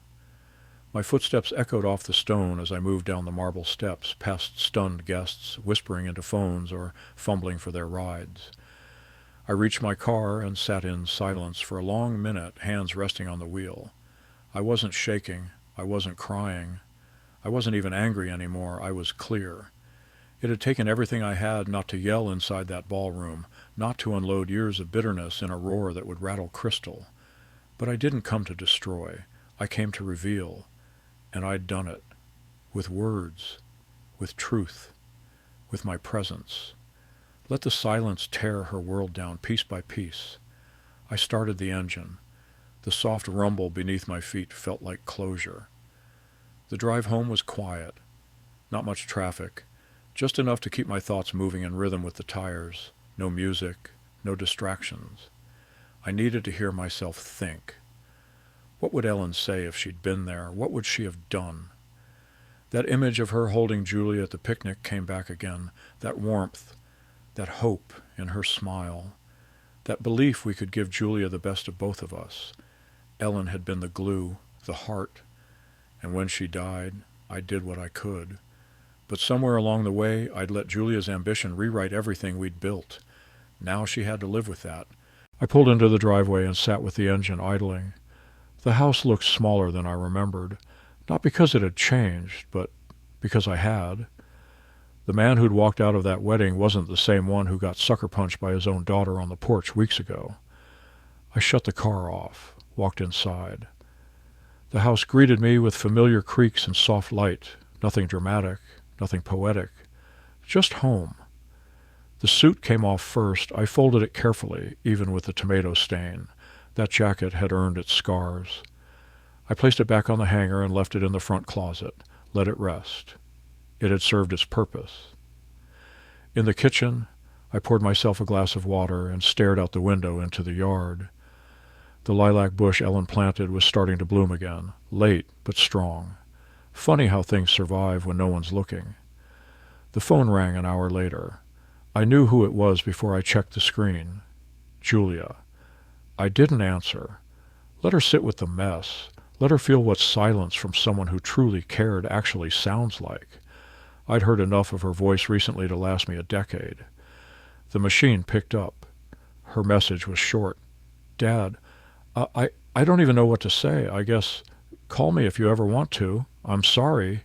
My footsteps echoed off the stone as I moved down the marble steps, past stunned guests, whispering into phones or fumbling for their rides. I reached my car and sat in silence for a long minute, hands resting on the wheel. I wasn't shaking. I wasn't crying. I wasn't even angry anymore. I was clear. It had taken everything I had not to yell inside that ballroom, not to unload years of bitterness in a roar that would rattle crystal. But I didn't come to destroy. I came to reveal. And I'd done it. With words. With truth. With my presence. Let the silence tear her world down piece by piece. I started the engine. The soft rumble beneath my feet felt like closure. The drive home was quiet. Not much traffic. Just enough to keep my thoughts moving in rhythm with the tires. No music. No distractions. I needed to hear myself think. What would Ellen say if she'd been there? What would she have done? That image of her holding Julia at the picnic came back again. That warmth. That hope in her smile. That belief we could give Julia the best of both of us. Ellen had been the glue, the heart. And when she died, I did what I could. But somewhere along the way, I'd let Julia's ambition rewrite everything we'd built. Now she had to live with that. I pulled into the driveway and sat with the engine idling. The house looked smaller than I remembered, not because it had changed, but because I had. The man who'd walked out of that wedding wasn't the same one who got sucker punched by his own daughter on the porch weeks ago. I shut the car off, walked inside. The house greeted me with familiar creaks and soft light, nothing dramatic, nothing poetic, just home. The suit came off first. I folded it carefully, even with the tomato stain. That jacket had earned its scars. I placed it back on the hanger and left it in the front closet, let it rest. It had served its purpose. In the kitchen, I poured myself a glass of water and stared out the window into the yard. The lilac bush Ellen planted was starting to bloom again, late but strong. Funny how things survive when no one's looking. The phone rang an hour later. I knew who it was before I checked the screen. Julia. I didn't answer. Let her sit with the mess. Let her feel what silence from someone who truly cared actually sounds like. I'd heard enough of her voice recently to last me a decade. The machine picked up. Her message was short. Dad, I don't even know what to say. I guess call me if you ever want to. I'm sorry.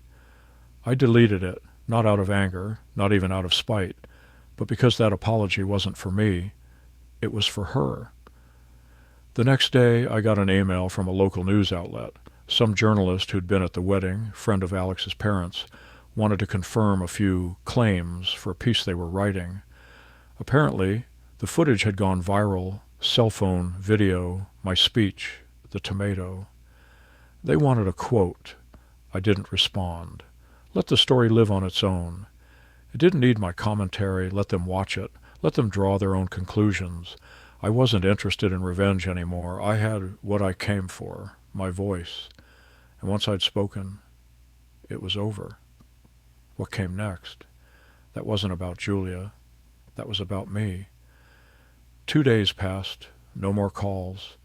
I deleted it, not out of anger, not even out of spite, but because that apology wasn't for me. It was for her. The next day, I got an email from a local news outlet. Some journalist who'd been at the wedding, friend of Alex's parents, wanted to confirm a few claims for a piece they were writing. Apparently, the footage had gone viral, cell phone, video, my speech, the tomato. They wanted a quote. I didn't respond. Let the story live on its own. It didn't need my commentary. Let them watch it. Let them draw their own conclusions. I wasn't interested in revenge anymore. I had what I came for, my voice. And once I'd spoken, it was over. What came next? That wasn't about Julia. That was about me. 2 days passed. No more calls.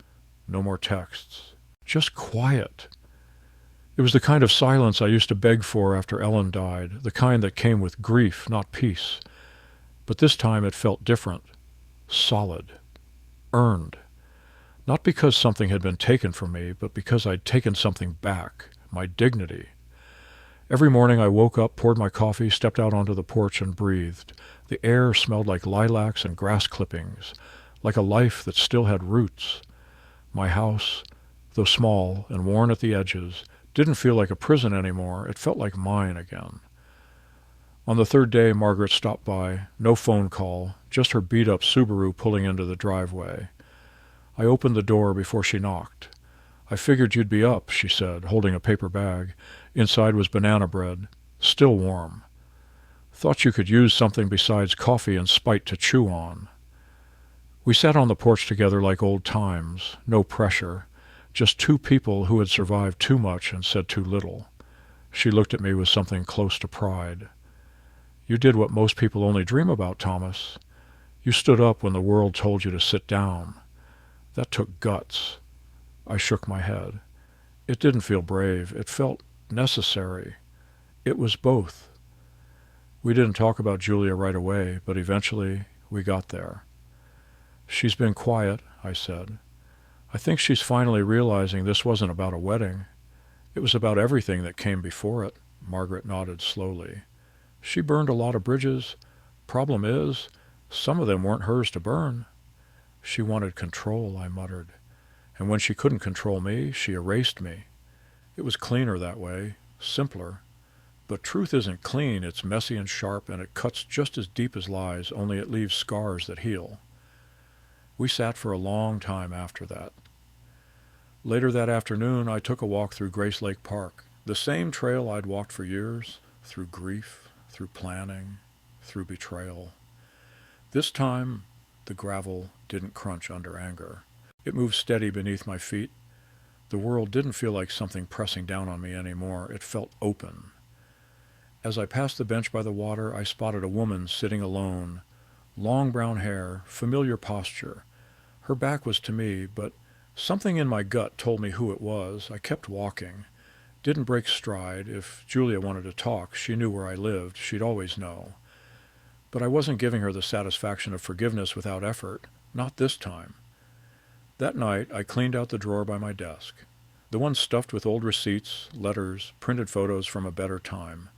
No more texts. Just quiet. It was the kind of silence I used to beg for after Ellen died, the kind that came with grief, not peace. But this time it felt different. Solid. Earned. Not because something had been taken from me, but because I'd taken something back. My dignity. Every morning I woke up, poured my coffee, stepped out onto the porch and breathed. The air smelled like lilacs and grass clippings, like a life that still had roots. My house, though small and worn at the edges, didn't feel like a prison anymore. It felt like mine again. On the third day, Margaret stopped by. No phone call, just her beat-up Subaru pulling into the driveway. I opened the door before she knocked. I figured you'd be up, she said, holding a paper bag. Inside was banana bread, still warm. Thought you could use something besides coffee and spite to chew on. We sat on the porch together like old times, no pressure. Just two people who had survived too much and said too little. She looked at me with something close to pride. You did what most people only dream about, Thomas. You stood up when the world told you to sit down. That took guts. I shook my head. It didn't feel brave. It felt necessary. It was both. We didn't talk about Julia right away, but eventually we got there. She's been quiet, I said. I think she's finally realizing this wasn't about a wedding. It was about everything that came before it. Margaret nodded slowly. She burned a lot of bridges. Problem is, some of them weren't hers to burn. She wanted control, I muttered. And when she couldn't control me, she erased me. It was cleaner that way, simpler. But truth isn't clean, it's messy and sharp, and it cuts just as deep as lies, only it leaves scars that heal. We sat for a long time after that. Later that afternoon, I took a walk through Grace Lake Park, the same trail I'd walked for years, through grief, through planning, through betrayal. This time, the gravel didn't crunch under anger. It moved steady beneath my feet. The world didn't feel like something pressing down on me anymore. It felt open. As I passed the bench by the water, I spotted a woman sitting alone. Long brown hair, familiar posture. Her back was to me, but something in my gut told me who it was. I kept walking. Didn't break stride. If Julia wanted to talk, she knew where I lived. She'd always know. But I wasn't giving her the satisfaction of forgiveness without effort. Not this time. That night, I cleaned out the drawer by my desk. The one stuffed with old receipts, letters, printed photos from a better time.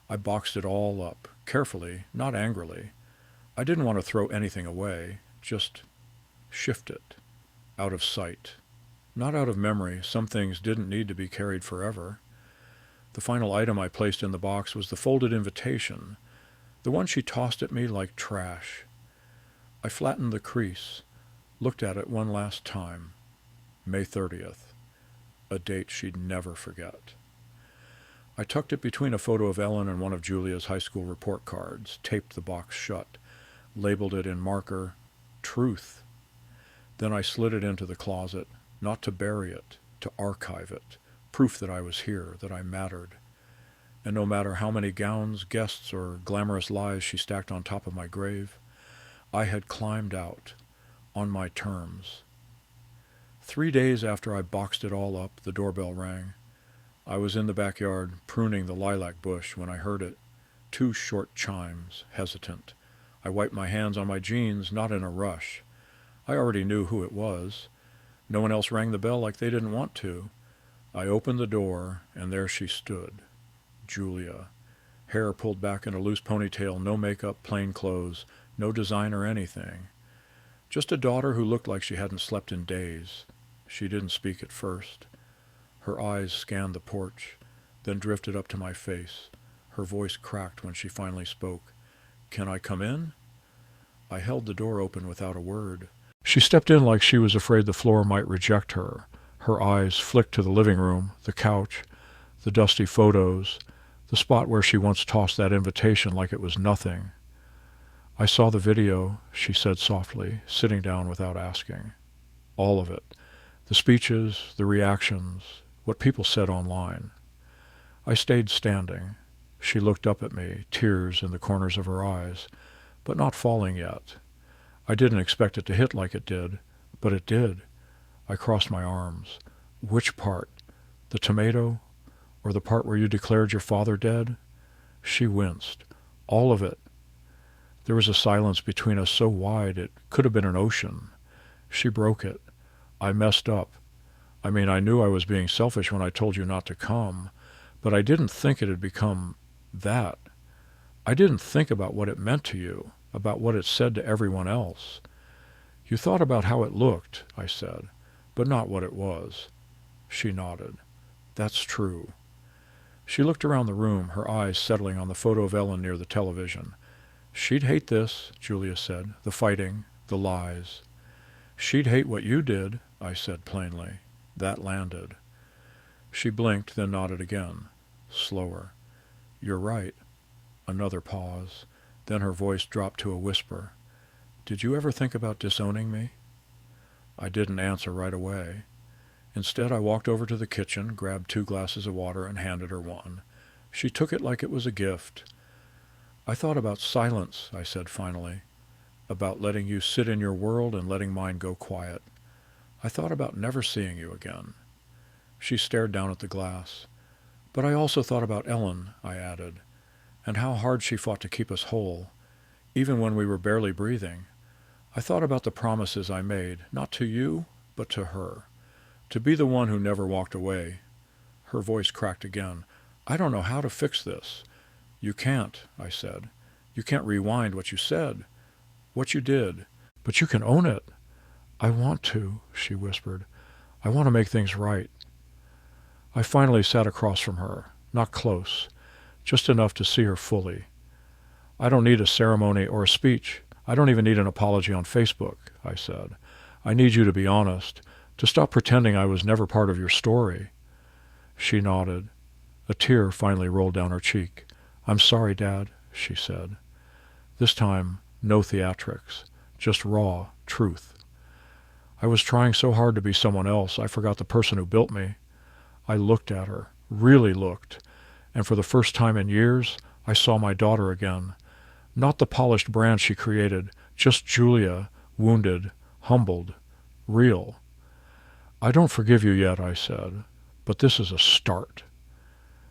I boxed it all up, carefully, not angrily. I didn't want to throw anything away, just shift it, out of sight. Not out of memory. Some things didn't need to be carried forever. The final item I placed in the box was the folded invitation, the one she tossed at me like trash. I flattened the crease, looked at it one last time. May 30th, a date she'd never forget. I tucked it between a photo of Ellen and one of Julia's high school report cards, taped the box shut, labeled it in marker, Truth. Then I slid it into the closet, not to bury it, to archive it, proof that I was here, that I mattered. And no matter how many gowns, guests, or glamorous lies she stacked on top of my grave, I had climbed out, on my terms. 3 days after I boxed it all up, the doorbell rang. I was in the backyard, pruning the lilac bush, when I heard it. 2 short chimes, hesitant. I wiped my hands on my jeans, not in a rush. I already knew who it was. No one else rang the bell like they didn't want to. I opened the door, and there she stood. Julia. Hair pulled back in a loose ponytail, no makeup, plain clothes, no design or anything. Just a daughter who looked like she hadn't slept in days. She didn't speak at first. Her eyes scanned the porch, then drifted up to my face. Her voice cracked when she finally spoke. "Can I come in?" I held the door open without a word. She stepped in like she was afraid the floor might reject her. Her eyes flicked to the living room, the couch, the dusty photos, the spot where she once tossed that invitation like it was nothing. "I saw the video," she said softly, sitting down without asking. All of it. The speeches, the reactions, what people said online. I stayed standing. She looked up at me, tears in the corners of her eyes, but not falling yet. I didn't expect it to hit like it did, but it did. I crossed my arms. "Which part? The tomato? Or the part where you declared your father dead?" She winced. "All of it." There was a silence between us so wide it could have been an ocean. She broke it. "I messed up. I mean, I knew I was being selfish when I told you not to come, but I didn't think it had become that. I didn't think about what it meant to you, about what it said to everyone else. You thought about how it looked," I said, "but not what it was." She nodded. "That's true." She looked around the room, her eyes settling on the photo of Ellen near the television. "She'd hate this," Julia said, "the fighting, the lies." "She'd hate what you did," I said plainly. That landed. She blinked, then nodded again, slower. "You're right." Another pause. Then her voice dropped to a whisper. "Did you ever think about disowning me?" I didn't answer right away. Instead, I walked over to the kitchen, grabbed 2 glasses of water, and handed her one. She took it like it was a gift. "I thought about silence," I said finally, "about letting you sit in your world and letting mine go quiet. I thought about never seeing you again." She stared down at the glass. "But I also thought about Ellen," I added, "and how hard she fought to keep us whole, even when we were barely breathing. I thought about the promises I made, not to you, but to her. To be the one who never walked away." Her voice cracked again. "I don't know how to fix this." "You can't," I said. "You can't rewind what you said, what you did, but you can own it." "I want to," she whispered. "I want to make things right." I finally sat across from her, not close, just enough to see her fully. "I don't need a ceremony or a speech. I don't even need an apology on Facebook," I said. "I need you to be honest, to stop pretending I was never part of your story." She nodded. A tear finally rolled down her cheek. "I'm sorry, Dad," she said. This time, no theatrics, just raw truth. "I was trying so hard to be someone else, I forgot the person who built me." I looked at her, really looked, and for the first time in years, I saw my daughter again. Not the polished brand she created, just Julia, wounded, humbled, real. "I don't forgive you yet," I said, "but this is a start."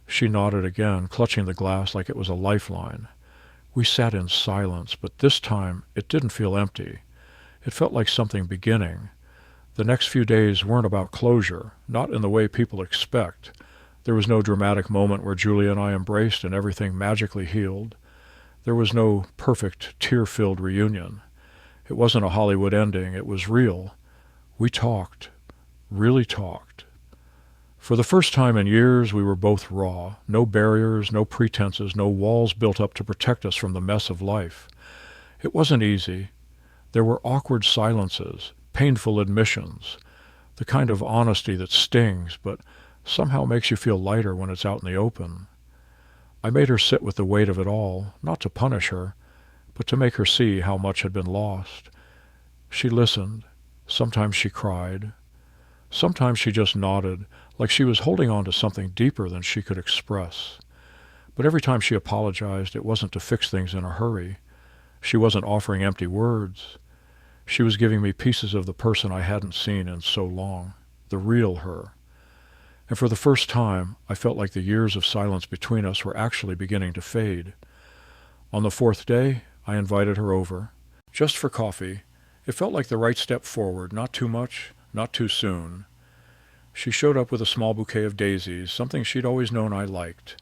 She nodded again, clutching the glass like it was a lifeline. We sat in silence, but this time it didn't feel empty. It felt like something beginning. The next few days weren't about closure, not in the way people expect. There was no dramatic moment where Julia and I embraced and everything magically healed. There was no perfect, tear-filled reunion. It wasn't a Hollywood ending. It was real. We talked, really talked. For the first time in years, we were both raw. No barriers, no pretenses, no walls built up to protect us from the mess of life. It wasn't easy. There were awkward silences, painful admissions, the kind of honesty that stings, but somehow makes you feel lighter when it's out in the open. I made her sit with the weight of it all, not to punish her, but to make her see how much had been lost. She listened. Sometimes she cried. Sometimes she just nodded, like she was holding on to something deeper than she could express. But every time she apologized, it wasn't to fix things in a hurry. She wasn't offering empty words. She was giving me pieces of the person I hadn't seen in so long, the real her. And for the first time, I felt like the years of silence between us were actually beginning to fade. On the 4th day, I invited her over, just for coffee. It felt like the right step forward, not too much, not too soon. She showed up with a small bouquet of daisies, something she'd always known I liked.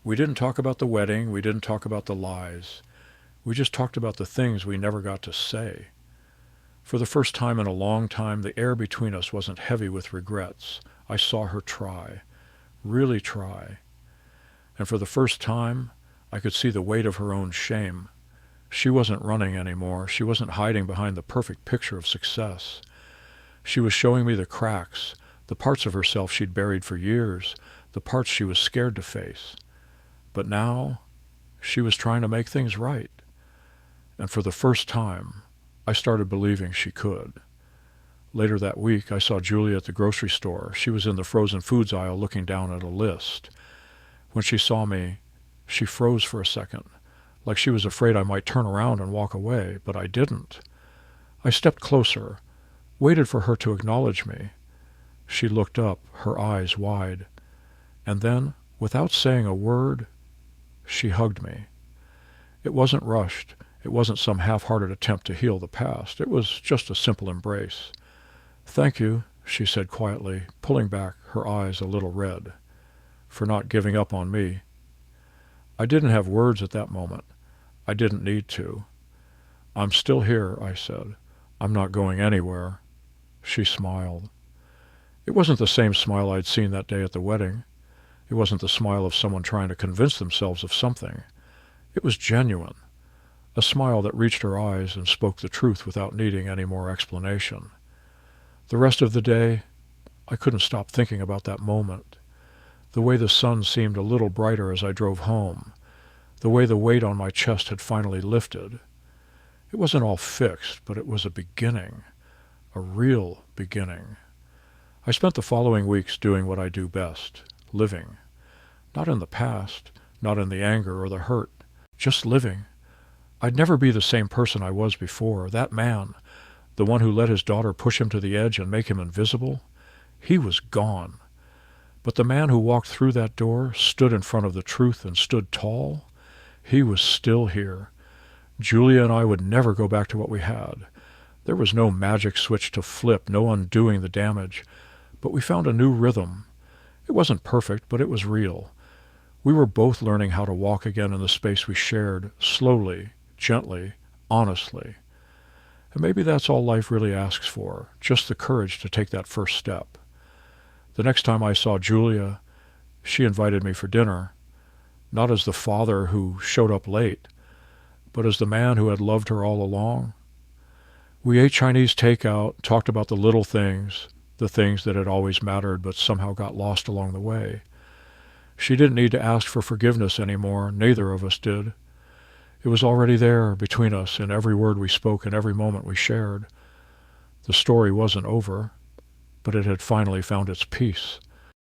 We didn't talk about the wedding, we didn't talk about the lies. We just talked about the things we never got to say. For the first time in a long time, the air between us wasn't heavy with regrets. I saw her try, really try. And for the first time, I could see the weight of her own shame. She wasn't running anymore. She wasn't hiding behind the perfect picture of success. She was showing me the cracks, the parts of herself she'd buried for years, the parts she was scared to face. But now, she was trying to make things right. And for the first time, I started believing she could. Later that week, I saw Julia at the grocery store. She was in the frozen foods aisle looking down at a list. When she saw me, she froze for a second, like she was afraid I might turn around and walk away, but I didn't. I stepped closer, waited for her to acknowledge me. She looked up, her eyes wide, and then, without saying a word, she hugged me. It wasn't rushed. It wasn't some half-hearted attempt to heal the past. It was just a simple embrace. "Thank you," she said quietly, pulling back, her eyes a little red, "for not giving up on me." I didn't have words at that moment. I didn't need to. "I'm still here," I said. "I'm not going anywhere." She smiled. It wasn't the same smile I'd seen that day at the wedding. It wasn't the smile of someone trying to convince themselves of something. It was genuine. A smile that reached her eyes and spoke the truth without needing any more explanation. The rest of the day, I couldn't stop thinking about that moment. The way the sun seemed a little brighter as I drove home. The way the weight on my chest had finally lifted. It wasn't all fixed, but it was a beginning. A real beginning. I spent the following weeks doing what I do best, living. Not in the past, not in the anger or the hurt, just living. I'd never be the same person I was before. That man, the one who let his daughter push him to the edge and make him invisible, he was gone. But the man who walked through that door, stood in front of the truth and stood tall, he was still here. Julia and I would never go back to what we had. There was no magic switch to flip, no undoing the damage. But we found a new rhythm. It wasn't perfect, but it was real. We were both learning how to walk again in the space we shared, slowly, gently, honestly. And maybe that's all life really asks for, just the courage to take that first step. The next time I saw Julia, she invited me for dinner, not as the father who showed up late, but as the man who had loved her all along. We ate Chinese takeout, talked about the little things, the things that had always mattered but somehow got lost along the way. She didn't need to ask for forgiveness anymore, neither of us did. It was already there between us in every word we spoke and every moment we shared. The story wasn't over, but it had finally found its peace.